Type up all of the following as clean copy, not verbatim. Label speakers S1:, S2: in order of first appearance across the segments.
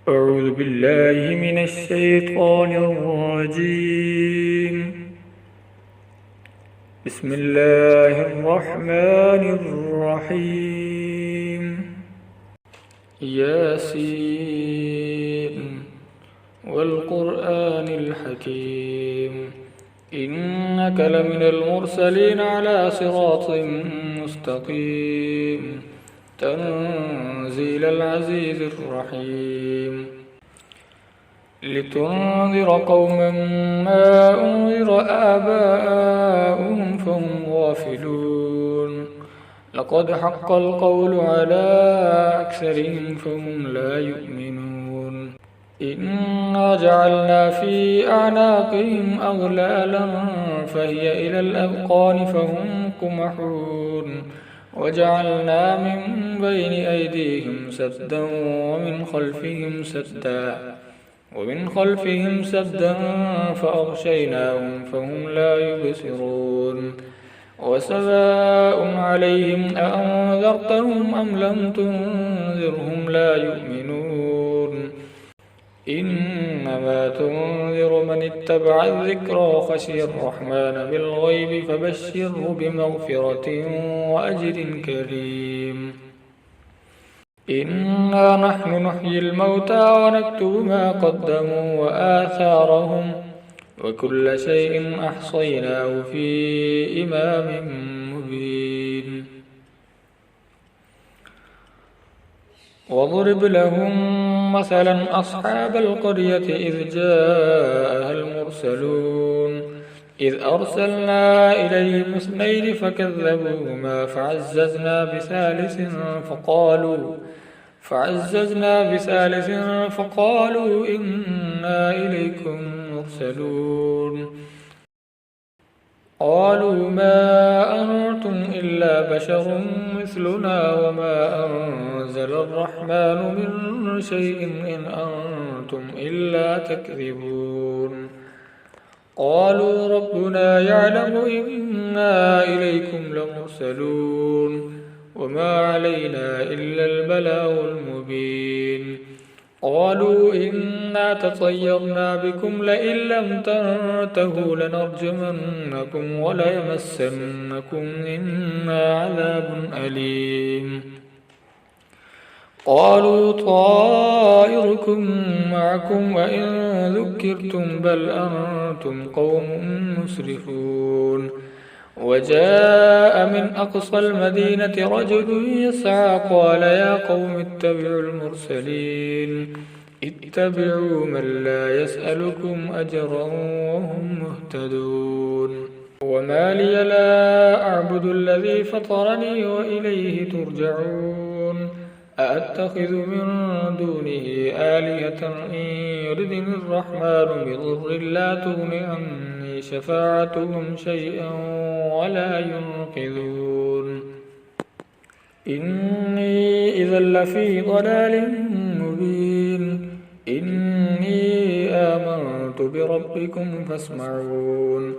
S1: أعوذ بالله من الشيطان الرجيم. بسم الله الرحمن الرحيم. ياسين والقرآن الحكيم إنك لمن المرسلين على صراط مستقيم تنزيل العزيز الرحيم لتنذر قوما ما أنذر آباؤهم فهم غافلون لقد حق القول على أكثرهم فهم لا يؤمنون إنا جعلنا في أعناقهم أغلالا فهي إلى الأذقان فهم مقمحون وجعلنا من بين أيديهم سدا ومن خلفهم سدا فأغشيناهم فهم لا يبصرون وسواء عليهم أأنذرتهم أم لم تنذرهم لا يؤمنون إنما تنذر من اتبع الذكر وخشي الرحمن بالغيب فبشره بمغفرة وأجر كريم إنا نحن نحيي الموتى ونكتب ما قدموا وآثارهم وكل شيء أحصيناه في إمام مبين واضرب لهم مثلا أصحاب القرية إذ جاءها المرسلون إذ أرسلنا إليهم اثنين فكذبوهما فعززنا بثالث فقالوا إنا إليكم مرسلون قالوا ما أنتم إلا بشر مثلنا وما أنزل الرحمن من شيء إن أنتم إلا تكذبون قالوا ربنا يعلم إنا إليكم لمرسلون وما علينا إلا البلاغ المبين قالوا إنا تطيرنا بكم لئن لم تنتهوا لنرجمنكم وليمسنكم منا عذاب أليم قالوا طائركم معكم وإن ذكرتم بل أنتم قوم مسرفون وجاء من أقصى المدينة رجل يسعى قال يا قوم اتبعوا من لا يسألكم أجرا وهم مهتدون وما لي لا أعبد الذي فطرني وإليه ترجعون أأتخذ من دونه آلهة إن يردني الرحمن بضر لا تغن عني شفاعتهم شيئا ولا ينقذون إني إذا لفي ضلال مبين إني آمنت بربكم فاسمعون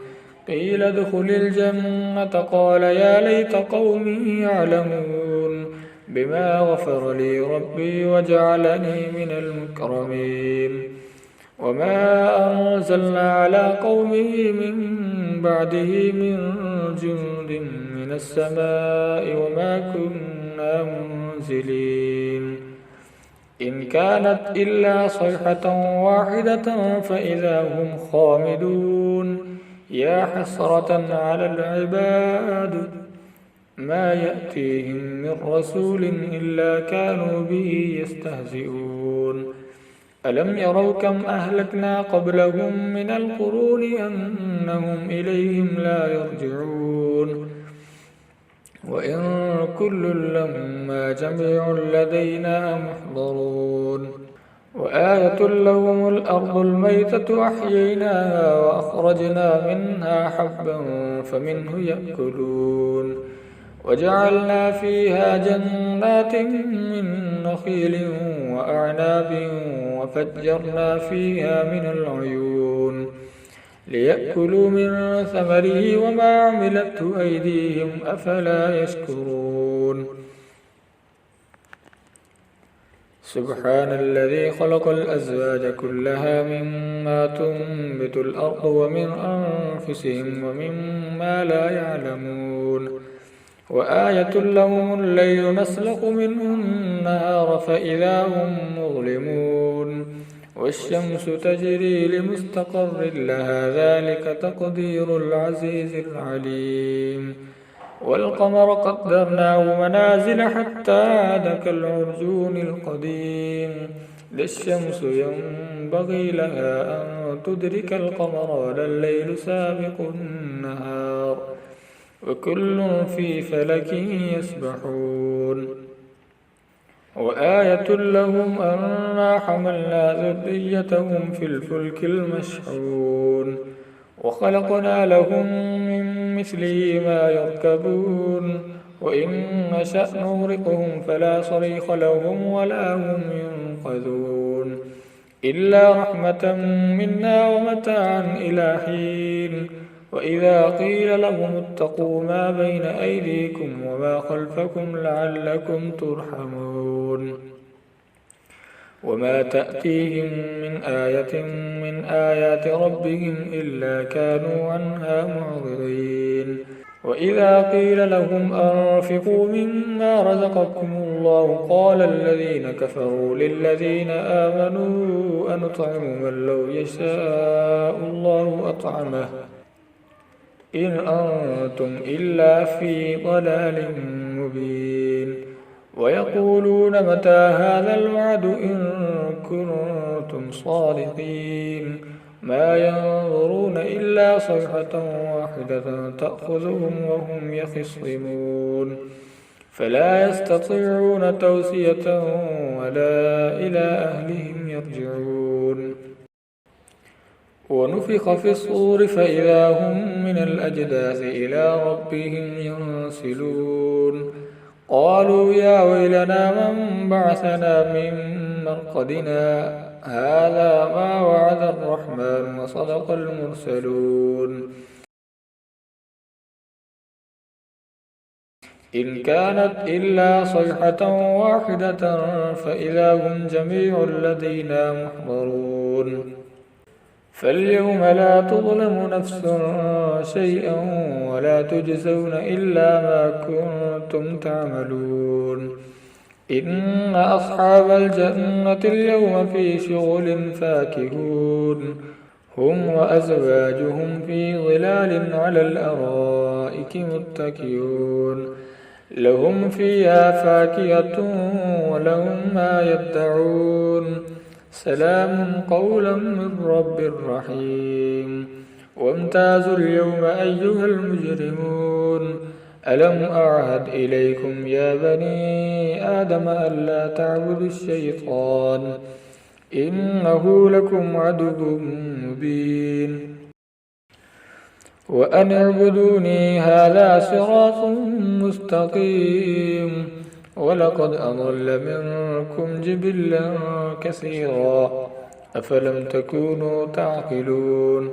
S1: قيل ادخل الجنة قال يا ليت قومي يعلمون بما غفر لي ربي وجعلني من المكرمين وما أنزلنا على قومه من بعده من جند من السماء وما كنا منزلين إن كانت إلا صيحة واحدة فإذا هم خامدون يا حسرة على العباد ما يأتيهم من رسول إلا كانوا به يستهزئون ألم يروا كم أهلكنا قبلهم من القرون أنهم إليهم لا يرجعون وإن كل لما جميع لدينا محضرون وآية لهم الأرض الميتة أحييناها وأخرجنا منها حبا فمنه يأكلون وجعلنا فيها جنات من نخيل وأعناب وفجرنا فيها من العيون ليأكلوا من ثمره وما عملته أيديهم أفلا يشكرون سبحان الذي خلق الأزواج كلها مما تنبت الأرض ومن أنفسهم ومما لا يعلمون وآية لهم الليل نسلخ منه النهار فإذا هم مظلمون والشمس تجري لمستقر لها ذلك تقدير العزيز العليم والقمر قدرناه منازل حتى عاد كالعرجون القديم لا الشمس ينبغي لها أن تدرك القمر ولا الليل سابق النهار وكل في فلك يسبحون وآية لهم أنا حملنا ذريتهم في الفلك المشحون وخلقنا لهم من مثله ما يركبون وإن نشأ نغرقهم فلا صريخ لهم ولا هم ينقذون إلا رحمة منا ومتاعا إلى حين وإذا قيل لهم اتقوا ما بين أيديكم وما خلفكم لعلكم ترحمون وما تأتيهم من آية من آيات ربهم إلا كانوا عنها معرضين وإذا قيل لهم أنفقوا مما رزقكم الله قال الذين كفروا للذين آمنوا أنطعم من لو يشاء الله أطعمه إن أنتم إلا في ضلال مبين ويقولون متى هذا الوعد إن كنتم صادقين ما ينظرون إلا صيحة واحدة تأخذهم وهم يخصمون فلا يستطيعون توصية ولا إلى أهلهم يرجعون ونفخ في الصور فإذا هم من الأجداث إلى ربهم ينسلون قالوا يا ويلنا من بعثنا من مرقدنا هذا ما وعد الرحمن وصدق المرسلون إن كانت إلا صيحة واحدة فإذا هم جميع لدينا محضرون فاليوم لا تظلم نفس شيئا ولا تجزون إلا ما كنتم تعملون إن أصحاب الجنة اليوم في شغل فاكهون هم وأزواجهم في ظلال على الأرائك متكئون لهم فيها فاكهة ولهم ما يدعون سلام قولا من رب رحيم وامتازوا اليوم أيها المجرمون ألم أعهد إليكم يا بني آدم ألا تعبدوا الشيطان إنه لكم عدو مبين وأن اعبدوني هذا صراط مستقيم ولقد أضل منكم جبلا كثيرا أفلم تكونوا تعقلون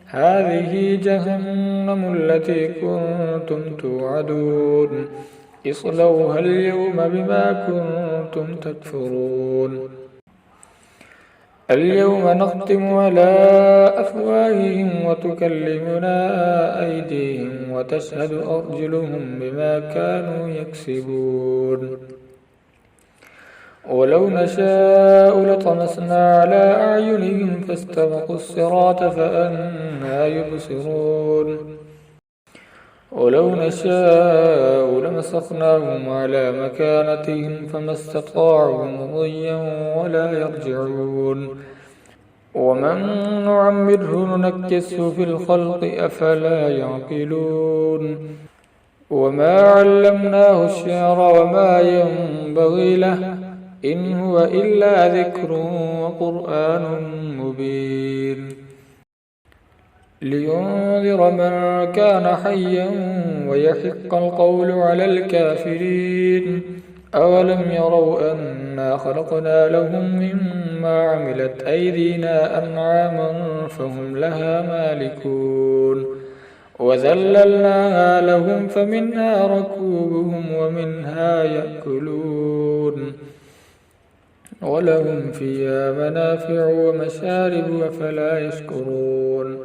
S1: هذه جهنم التي كنتم توعدون اصلوها اليوم بما كنتم تكفرون اليوم نختم على أفواههم وتكلمنا أيديهم وتشهد أرجلهم بما كانوا يكسبون ولو نشاء لطمسنا على أعينهم فاستبقوا الصراط فأنى يبصرون ولو نشاء لمسخناهم على مكانتهم فما استطاعوا مضيا ولا يرجعون ومن نعمره ننكسه في الخلق أفلا يعقلون وما علمناه الشعر وما ينبغي له إن هو إلا ذكر وقرآن مبين لينذر من كان حيا ويحق القول على الكافرين أولم يروا أنا خلقنا لهم مما عملت أيدينا أنعاما فهم لها مالكون وذللناها لهم فمنها ركوبهم ومنها يأكلون ولهم فيها منافع ومشارب أفلا يشكرون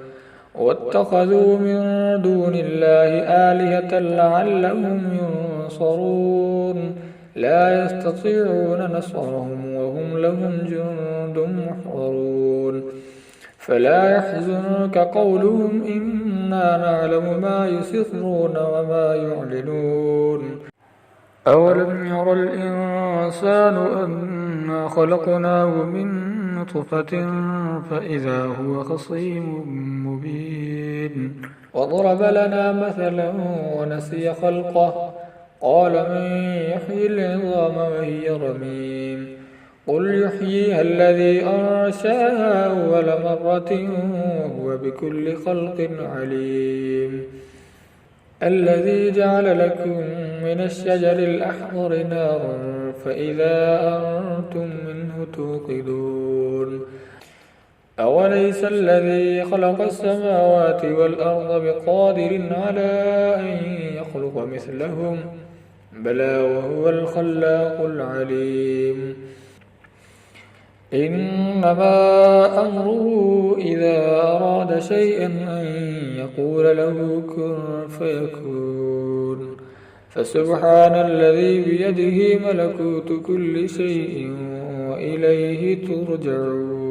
S1: واتخذوا من دون الله آلهة لعلهم ينصرون لا يستطيعون نصرهم وهم لهم جند محضرون فلا يحزنك قولهم إنا نعلم ما يسرون وما يعلنون أولم ير الإنسان أنا خلقناه من نطفة فإذا هو خصيم مبين وضرب لنا مثلا ونسي خلقه قال من يحيي العظام وهي رميم قل يحييها الذي أنشأها أول مرة وهو بكل خلق عليم الذي جعل لكم من الشجر الأخضر نارا فإذا أنتم منه توقدون أوليس الذي خلق السماوات والأرض بقادر على أن يخلق مثلهم بلى وهو الخلاق العليم إنما أمره إذا أراد شيئا أن يقول له كن فيكون فسبحان الذي بيده ملكوت كل شيء وإليه ترجعون